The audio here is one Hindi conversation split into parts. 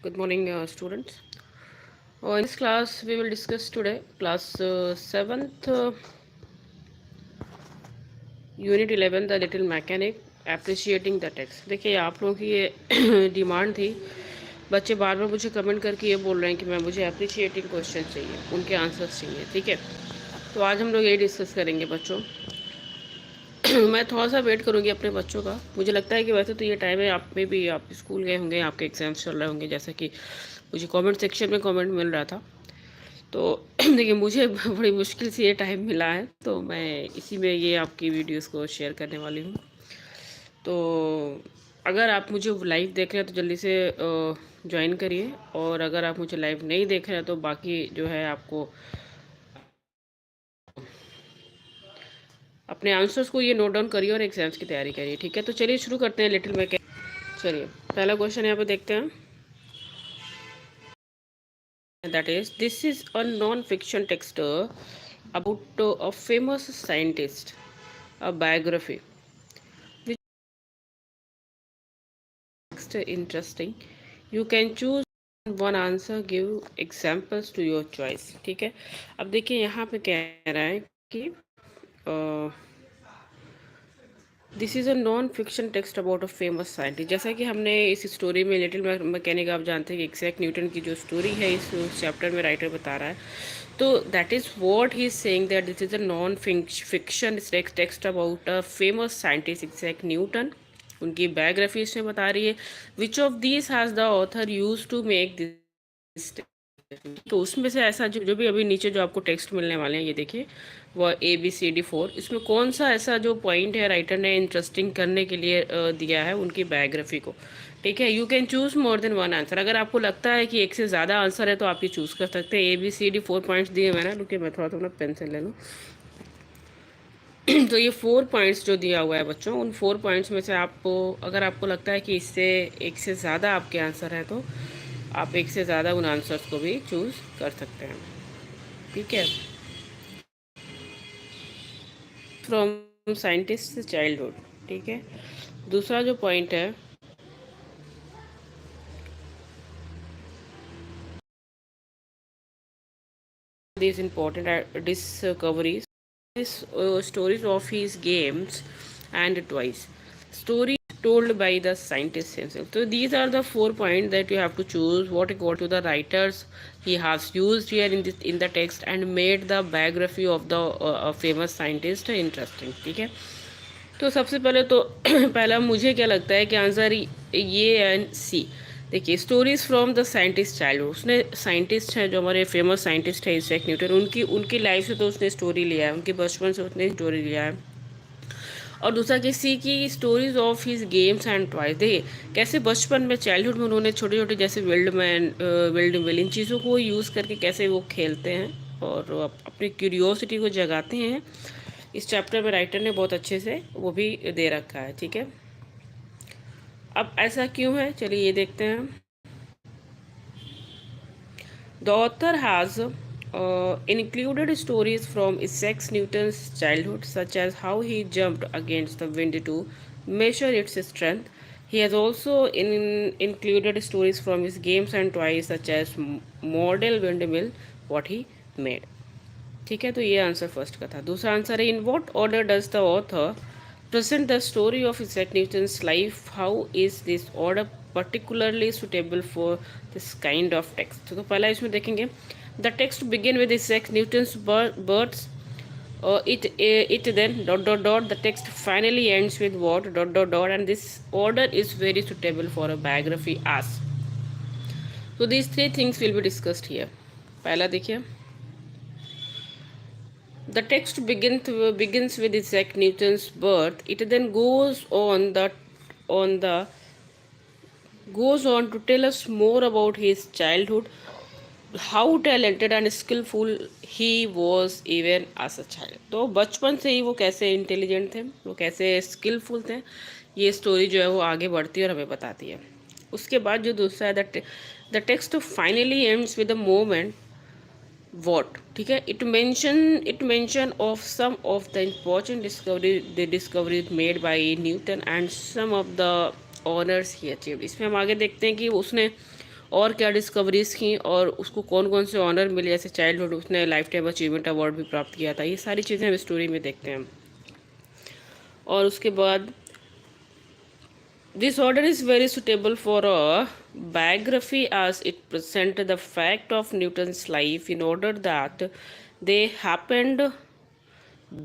Good morning, students. In this class, we will discuss today class 7th, Unit 11, The Little Mechanic, Appreciating the Text. देखिए आप लोगों की ये डिमांड थी। बच्चे बार बार मुझे कमेंट करके ये बोल रहे हैं कि मैं मुझे अप्रिशिएटिंग क्वेश्चन चाहिए, उनके आंसर्स चाहिए। ठीक है, तो आज हम लोग यही डिस्कस करेंगे बच्चों। मैं थोड़ा सा वेट करूँगी अपने बच्चों का। मुझे लगता है कि वैसे तो ये टाइम है, आप में भी आप स्कूल गए होंगे, आपके एग्जाम्स चल रहे होंगे, जैसा कि मुझे कमेंट सेक्शन में कमेंट मिल रहा था। तो देखिए मुझे बड़ी मुश्किल से ये टाइम मिला है, तो मैं इसी में ये आपकी वीडियोस को शेयर करने वाली हूँ। तो अगर आप मुझे लाइव देख रहे हैं तो जल्दी से ज्वाइन करिए, और अगर आप मुझे लाइव नहीं देख रहे हैं तो बाकी जो है आपको अपने आंसर्स को ये नोट डाउन करिए और एग्जाम्स की तैयारी करिए। ठीक है, तो चलिए शुरू करते हैं लिटिल मैक। चलिए पहला क्वेश्चन यहाँ पे देखते हैं। That is this is a non fiction text about a famous scientist, a biography. Which is interesting. You can choose one answer, give examples to your choice. ठीक है, अब देखिए यहाँ पे कह रहा है कि this is a non fiction text about a famous scientist. जैसा कि हमने इस स्टोरी में लिटिल मैकेनिक, आप जानते हैं कि एक्सैक्ट न्यूटन की जो स्टोरी है इस चैप्टर में राइटर बता रहा है। तो that is what he is saying, that this is a non fiction text about a famous scientist Isaac Newton. उनकी बायोग्राफी इसमें बता रही है। Which of this has the author use to make this. तो उसमें से ऐसा जो जो भी अभी नीचे जो आपको टेक्स्ट मिलने वाले हैं, ये देखिए वह ABCD4, इसमें कौन सा ऐसा जो पॉइंट है राइटर ने इंटरेस्टिंग करने के लिए दिया है उनकी बायोग्राफी को। ठीक है, you can choose more than one answer. अगर आपको लगता है कि एक से ज़्यादा आंसर है तो आप ये चूज़ कर सकते हैं। ABCD4 पॉइंट्स दिए मैंने, रुकिए मैं थोड़ा सा अपना पेंसिल ले लूँ। तो ये 4 पॉइंट्स जो दिया हुआ है बच्चों, उन 4 पॉइंट्स में से आपको, अगर आपको लगता है कि इससे एक से ज़्यादा आपके आंसर है तो आप एक से ज़्यादा उन आंसर्स को भी चूज़ कर सकते हैं। ठीक है, फ्रॉम साइंटिस्ट चाइल्डहुड। ठीक है, दूसरा जो पॉइंट है, this important discoveries, stories of his games and toys. Stories told by the scientist himself. So these are the 4 points that you have to choose. What according to the writers he has used here in the text and made the biography of the famous scientist interesting. ठीक है, तो सबसे पहले तो पहला मुझे क्या लगता है कि आंसर ये एंड सी। देखिए, stories from the scientist childhood, उसने साइंटिस्ट है जो हमारे फेमस साइंटिस्ट है इसैक न्यूटन, उनकी उनकी लाइफ से तो उसने स्टोरी लिया है, उनके बचपन से उसने स्टोरी लिया है। और दूसरा किसी की stories of his games and toys. देखिए कैसे बचपन में, चाइल्डहुड में उन्होंने छोटे छोटे जैसे विल्ड मिल, इन चीज़ों को यूज़ करके कैसे वो खेलते हैं और अपनी क्यूरियोसिटी को जगाते हैं। इस चैप्टर में राइटर ने बहुत अच्छे से वो भी दे रखा है। ठीक है, अब ऐसा क्यों है, चलिए ये देखते हैं। The author has included stories from Isaac Newton's childhood, such as how he jumped against the wind to measure its strength. He has also included stories from his games and toys, such as model windmill, what he made. ठीक है, तो ये आंसर फर्स्ट का था। दूसरा आंसर है, in what order does the author present the story of Isaac Newton's life, how is this order particularly suitable for this kind of text. तो पहला इसमें देखेंगे, the text begin with Isaac Newton's birth, it then dot dot dot, the text finally ends with what dot dot dot, and this order is very suitable for a biography as. So these three things will be discussed here. पहला देखिए, the text begins with Isaac Newton's birth. It then on the goes on to tell us more about his childhood, how talented and skillful he was even as a child. तो बचपन से ही वो कैसे इंटेलिजेंट थे, वो कैसे स्किलफुल थे, ये स्टोरी जो है वो आगे बढ़ती है और हमें बताती है। उसके बाद जो दूसरा है, the text finally ends with the moment what. ठीक है, it mention of some of the important discovery made by Newton and some of the honours he achieved. इसमें हम आगे देखते हैं कि उसने और क्या डिस्कवरीज की, और उसको कौन कौन से ऑनर मिले, जैसे चाइल्डहुड उसने लाइफ टाइम अचीवमेंट अवार्ड भी प्राप्त किया था। ये सारी चीज़ें हम स्टोरी में देखते हैं। और उसके बाद this order is very suitable for a biography as it presents the fact of Newton's life in order that they happened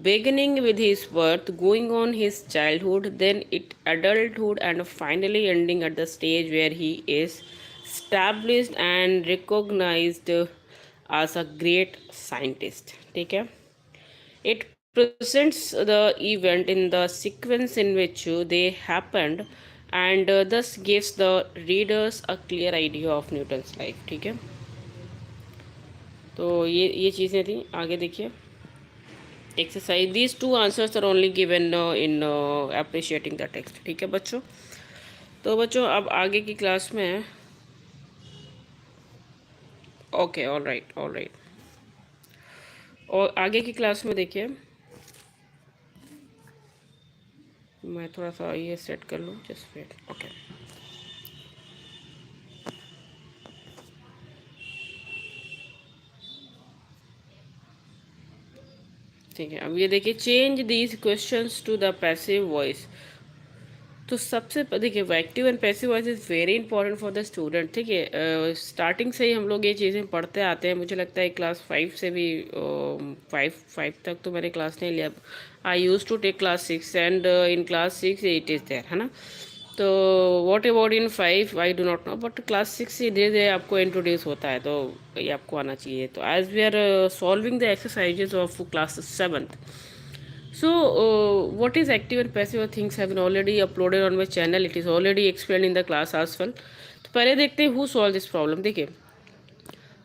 beginning with his birth, going on his childhood, then it adulthood, and finally ending at the stage where he is established and recognized as a great scientist. ठीक है, it presents the event in the sequence in which they happened and thus gives the readers a clear idea of Newton's life. ठीक है, तो ये चीज़ें थी। आगे देखिए exercise, these two answers are only given in appreciating the text. ठीक है बच्चों, तो बच्चों अब आगे की क्लास में, okay all right all right, और आगे की क्लास में देखिए, मैं थोड़ा सा ये सेट कर लूँ जस्ट वेट। ओके ठीक है, अब ये देखिए, change these questions to the passive voice. तो सबसे देखिए, active and passive voice is very important for the student. ठीक है, स्टार्टिंग से ही हम लोग ये चीज़ें पढ़ते आते हैं। मुझे लगता है क्लास 5 से भी, 5 तक तो मैंने क्लास नहीं लिया। I use to take class 6 and in class 6 it is there, है ना। तो what about in 5 I do not know, but class 6 से धीरे धीरे आपको इंट्रोड्यूस होता है, तो ये आपको आना चाहिए। तो as we are solving the exercises of class 7th, so what is active and passive things have been already uploaded on my channel, it is already explained in the class as well। तो पहले देखते हैं who solve this problem। देखिए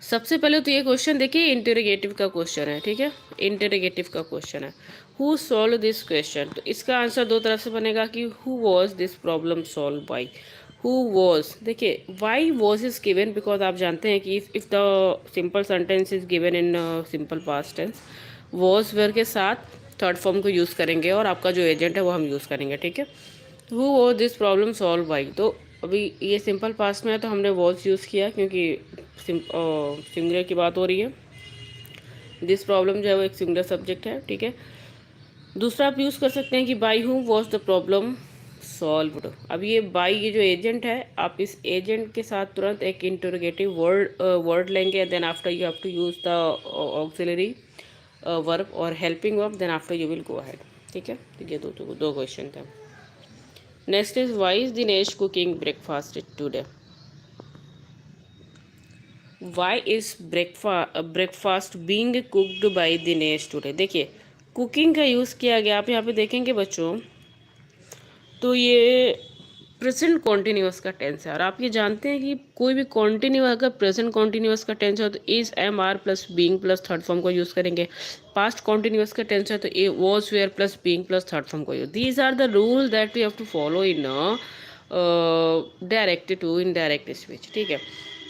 सबसे पहले तो ये क्वेश्चन देखिए, इंटरोगेटिव का क्वेश्चन है। ठीक है, इंटरोगेटिव का क्वेश्चन है, हु सॉल्व दिस क्वेश्चन। तो इसका आंसर दो तरफ से बनेगा कि who was this problem solve by, who was. देखिए why was is given, because आप जानते हैं कि if the simple sentence is given in simple past tense, was were के साथ थर्ड फॉर्म को यूज़ करेंगे और आपका जो एजेंट है वो हम यूज़ करेंगे। ठीक है, who was this problem solve by, तो अभी ये सिंपल पास्ट में है तो हमने वॉज यूज़ किया क्योंकि सिंगुलर की बात हो रही है। दिस प्रॉब्लम जो है वो एक सिंगुलर सब्जेक्ट है। ठीक है, दूसरा आप यूज़ कर सकते हैं कि by whom was the problem solved. अब ये बाई, ये जो एजेंट है, आप इस एजेंट के साथ तुरंत एक इंटरोगेटिव वर्ड लेंगे, then after you have to use the auxiliary verb और helping verb, then after you will go ahead. ठीक है, तो ये दो क्वेश्चन थे। Next is why is Dinesh cooking breakfast today. Why is breakfast being cooked by Dinesh today. देखिए कुकिंग का यूज़ किया गया, आप यहाँ पे देखेंगे बच्चों, तो ये प्रेजेंट कॉन्टिन्यूस का टेंस है। और आप ये जानते हैं कि कोई भी कॉन्टिन्यू अगर प्रेजेंट कॉन्टिन्यूस का टेंस है तो is am are plus being plus third form को यूज़ करेंगे। पास्ट कॉन्टिन्यूस का टेंस है तो ए was were plus being plus third form को use. These are the rule that we have to follow in direct to indirect speech. ठीक है,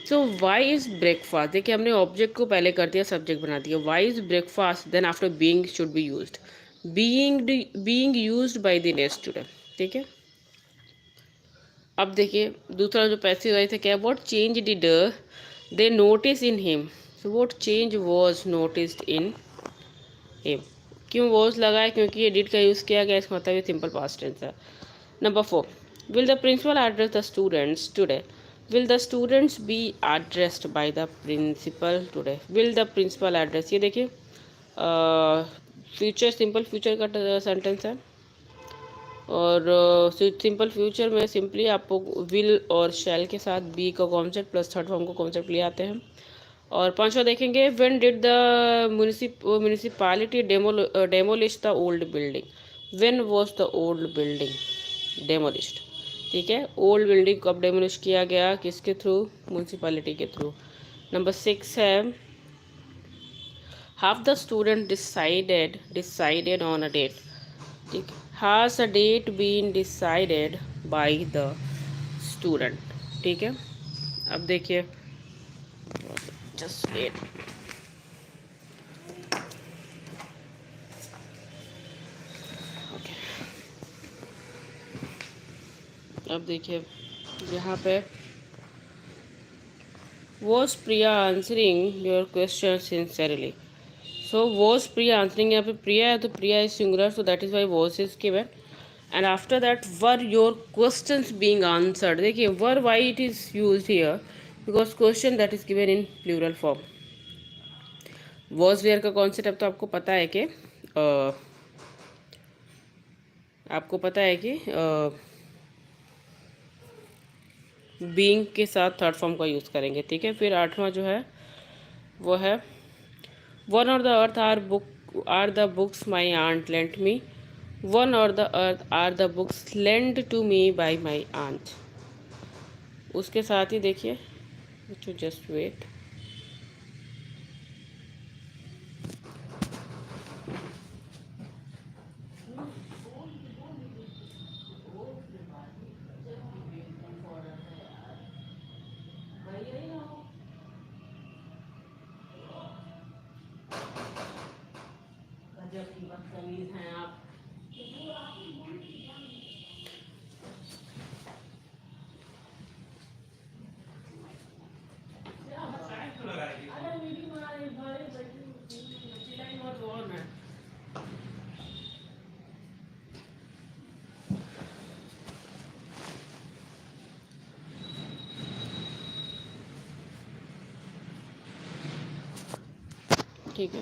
सो वाई इज ब्रेकफास्ट, देखिए हमने ऑब्जेक्ट को पहले कर दिया, सब्जेक्ट बना दिया। Why is breakfast, then after being should be used, being used by the next student. ठीक है, अब देखिए दूसरा जो पैसिव वॉइस है क्या है, what change did they notice in him. So what change was noticed in him. क्यों वॉज लगा है, क्योंकि ये डिड का यूज़ किया गया, इसका मतलब ये सिंपल पास्ट टेंस है। Number 4, will the principal address the students today. Will the students be addressed by the principal today. Will the principal address, ये देखिए फ्यूचर, सिंपल फ्यूचर का सेंटेंस है। और सिंपल फ्यूचर में सिंपली आपको विल और शैल के साथ बी का कॉन्सेप्ट प्लस थर्ड फॉर्म को कॉन्सेप्ट ले आते हैं। और पांचवा देखेंगे, when did the municipality demolish the old building. When was the old building demolished. ठीक है, ओल्ड बिल्डिंग कब डेमोलिश किया गया, किसके थ्रू, म्यूनिसिपालिटी के थ्रू। नंबर 6 है, half the student decided on a date. ठीक, has a date been decided by the student. ठीक है, अब देखिए जस्ट वेट, ओके, अब देखिए यहाँ पे was Priya answering your question sincerely. So was Priya answering, यहाँ पे प्रिया है तो Priya is singular, so that is why was is given. And after that were your questions being answered. देखिए were why it is use here because question that is given in plural form. Was were का कॉन्सेप्ट अब तो आपको पता है कि बीइंग के साथ थर्ड फॉर्म का यूज़ करेंगे. ठीक है, फिर आठवां जो है वो है वन और the earth are the books my aunt lent me. One और the earth are the books lend to me by my aunt. उसके साथ ही देखिए, जस्ट वेट. ठीक है,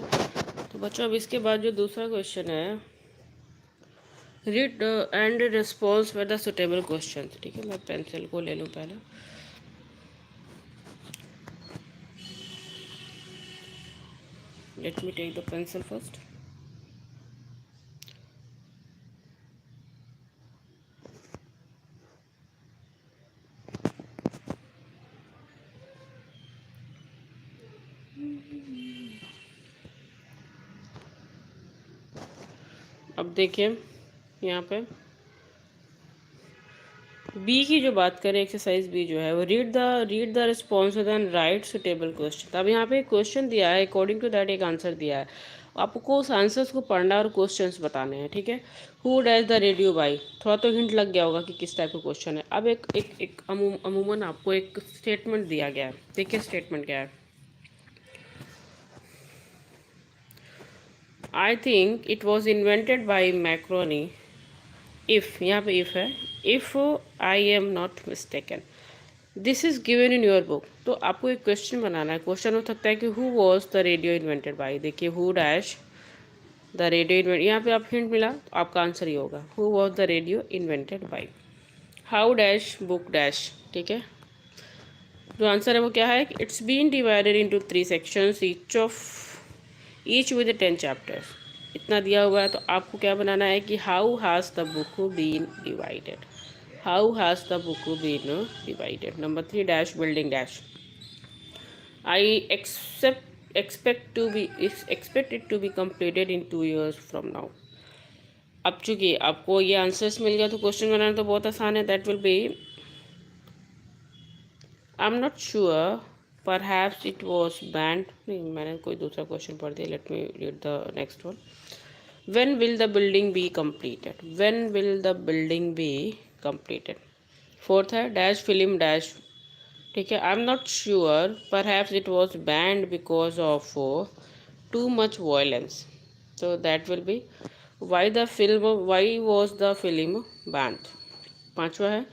तो बच्चों अब इसके बाद जो दूसरा क्वेश्चन है, read and response with the suitable question. ठीक है, मैं पेंसिल को ले लूँ पहले. Let me take the pencil first. अब देखिए यहाँ पे बी की जो बात करें, एक्सरसाइज बी जो है वो read the response and right suitable question. अब यहाँ पे एक क्वेश्चन दिया है, अकॉर्डिंग टू दैट एक आंसर दिया है. आपको उस आंसर्स को पढ़ना और क्वेश्चंस बताने हैं. ठीक है, हु डैज द रेडियो बाई. थोड़ा तो हिंट लग गया होगा कि किस टाइप का क्वेश्चन है. अब एक अमूमन आपको एक स्टेटमेंट दिया गया है. देखिए स्टेटमेंट क्या है. I think it was invented by macaroni if. यहाँ पे इफ़ है. If I am not mistaken. This is given in your book. तो आपको एक क्वेश्चन बनाना है. क्वेश्चन हो सकता है कि who was the radio invented by. देखिए who dash the radio invent. यहाँ पे आप हिंट मिला तो आपका आंसर ही होगा who was the radio invented by. How dash book dash. ठीक है, जो आंसर है वो क्या है. It's been divided into 3 sections each with 10 chapters. इतना दिया हुआ है तो आपको क्या बनाना है कि how has the book been divided. How has the book been divided. Number 3 dash building dash. I expect it to be completed in 2 years from now. अब चूंकि आपको ये आंसर्स मिल गया तो क्वेश्चन बनाना तो बहुत आसान है. That will be I am not sure perhaps it was banned. नहीं, मैंने कोई दूसरा क्वेश्चन पढ़ दिया. Let me read the next one. When will the building be completed? When will the building be completed? Fourth है डैश फिल्म डैश. ठीक है, आई am not sure perhaps it was band because of too much violence. so that will be why was the film banned. पांचवा है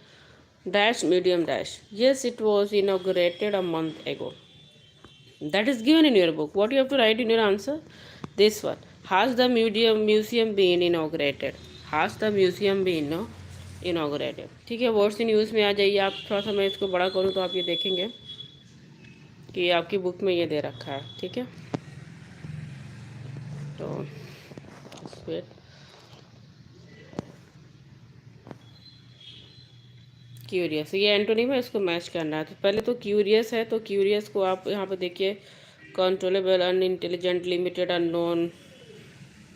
dash medium dash. yes it was inaugurated a month ago. that is given in your book. what you have to write in your answer? this one. has the museum been inaugurated. has the museum been inaugurated. ठीक है, वर्ड्स इन यूज़ में आ जाइए आप. थोड़ा सा मैं इसको बड़ा करूँ तो आप ये देखेंगे कि आपकी बुक में ये दे रखा है. ठीक है, तो वेट. क्यूरियस ये एंटोनिम है, इसको मैच करना है. तो पहले तो क्यूरियस है, तो क्यूरियस को आप यहाँ पे देखिए controllable unintelligent limited unknown.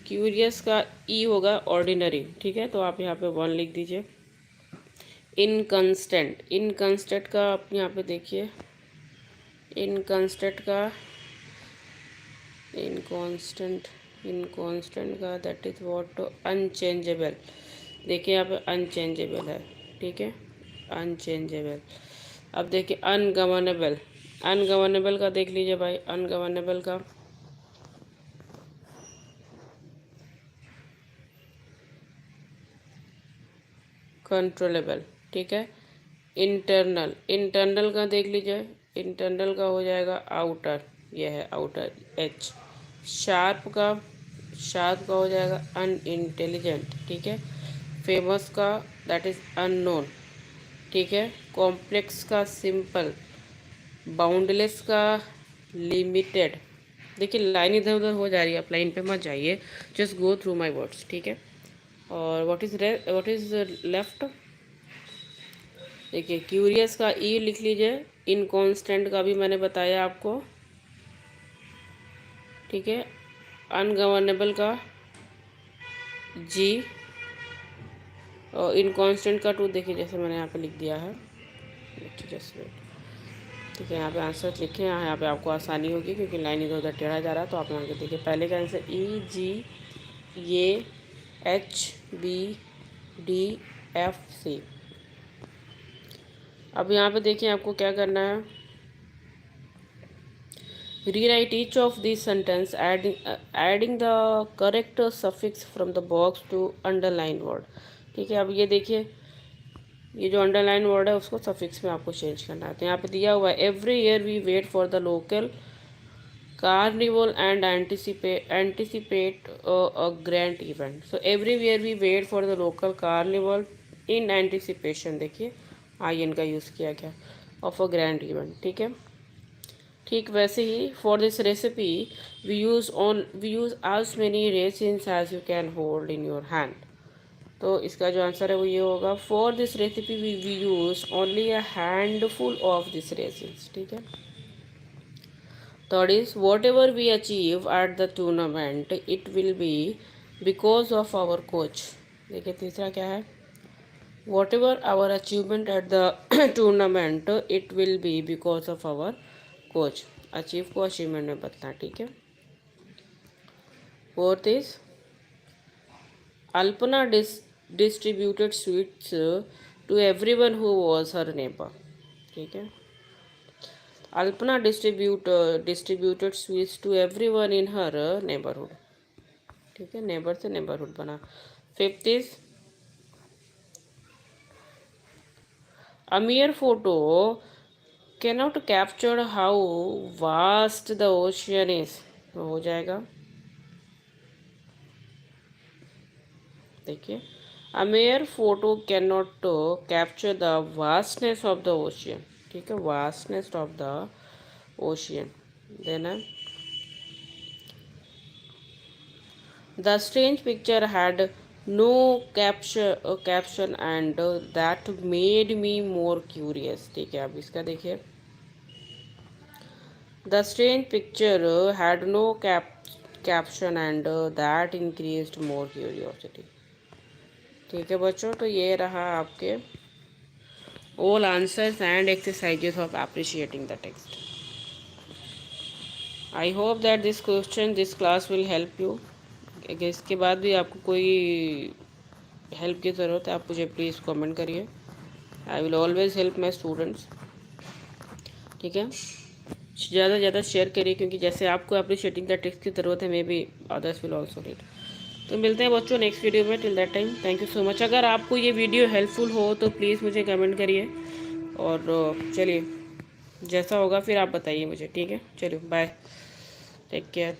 Curious का ई होगा ऑर्डिनरी. ठीक है, तो आप यहाँ पे 1 लिख दीजिए. इनकंस्टेंट. इनकंस्टेंट का आप यहाँ पे देखिए. इनकंस्टेंट का इनकॉन्स्टेंट का दैट इज व्हाट अनचेंजेबल. देखिए यहाँ पे अनचेंजेबल है. ठीक है, अनचेंजेबल. अब देखिए अनगवर्नेबल. अनगवर्नेबल का देख लीजिए भाई, अनगवर्नेबल का कंट्रोलेबल, ठीक है। इंटरनल, इंटरनल का देख लीजिए, इंटरनल का हो जाएगा आउटर, यह है आउटर एच। शार्प का, शार्प का हो जाएगा अनइंटेलिजेंट, ठीक है। फेमस का दैट इज अननोन, ठीक है। कॉम्प्लेक्स का सिंपल, बाउंडलेस का लिमिटेड। देखिए लाइन इधर उधर हो जा रही है, आप लाइन पे मत जाइए, just go through my words, ठीक है। और व्हाट इज लेफ्ट, देखिए क्यूरियस का ई लिख लीजिए, इनकॉन्स्टेंट का भी मैंने बताया आपको, ठीक है। अनगवर्नेबल का जी, और इनकॉन्स्टेंट का टू देखिए जैसे मैंने यहाँ पे लिख दिया है, जस्ट वेट, ठीक है। यहाँ पे आंसर लिखे हैं, यहाँ पे आपको आसानी होगी क्योंकि लाइन इधर उधर टेढ़ा जा रहा है। तो आप यहाँ पे देखिए पहले का आंसर ई जी, ये H B D F C. अब यहाँ पे देखिए आपको क्या करना है, rewrite each of these sentence adding the correct suffix from the box to underline word, ठीक है। अब ये देखिए ये जो अंडरलाइन वर्ड है उसको सफिक्स में आपको चेंज करना है। तो यहाँ पे दिया हुआ है every year we wait for the local carnival and anticipate a grand event. So every year we wait for the local carnival in anticipation, देखिए आई एन का यूज़ किया गया, ऑफ अ ग्रैंड इवेंट, ठीक है। ठीक वैसे ही for this recipe we use as many raisins as you can hold in your hand। तो इसका जो आंसर है वो ये होगा, for this recipe we use only a handful of this raisins, ठीक है। Third is whatever we achieve at the tournament it will be because of our coach. देखिए तीसरा क्या है, whatever our achievement at the tournament it will be because of our coach. Achieve को अचीवमेंट में बदलना, ठीक है। Fourth is Alpana distributed sweets to everyone who was her neighbour, ठीक है। Alpana distributed sweets to everyone in her neighbourhood, ठीक है। नेबर से नेबरहुड बना। Fifth is a mere photo cannot capture how vast the ocean is, तो हो जाएगा, देखिए a mere photo cannot capture the vastness of the ocean, ठीक है, vastness of the ocean. Then the strange picture had no caption and that made me more curious, ठीक है। अब इसका देखिए the strange picture had no caption and that increased more curiosity, ठीक है बच्चों। तो ये रहा आपके all answers and exercises of appreciating the text. I hope that this class will help you. इसके बाद भी आपको कोई हेल्प की ज़रूरत है आप मुझे प्लीज़ कमेंट करिए, I will always help my students, ठीक है। ज़्यादा से ज़्यादा शेयर करिए क्योंकि जैसे आपको अप्रिशिएटिंग द टेक्स्ट की ज़रूरत है, may be others will also read. तो मिलते हैं बच्चों नेक्स्ट वीडियो में, till that time thank you so much. अगर आपको ये वीडियो हेल्पफुल हो तो प्लीज़ मुझे कमेंट करिए, और चलिए जैसा होगा फिर आप बताइए मुझे, ठीक है। चलिए बाय, टेक केयर।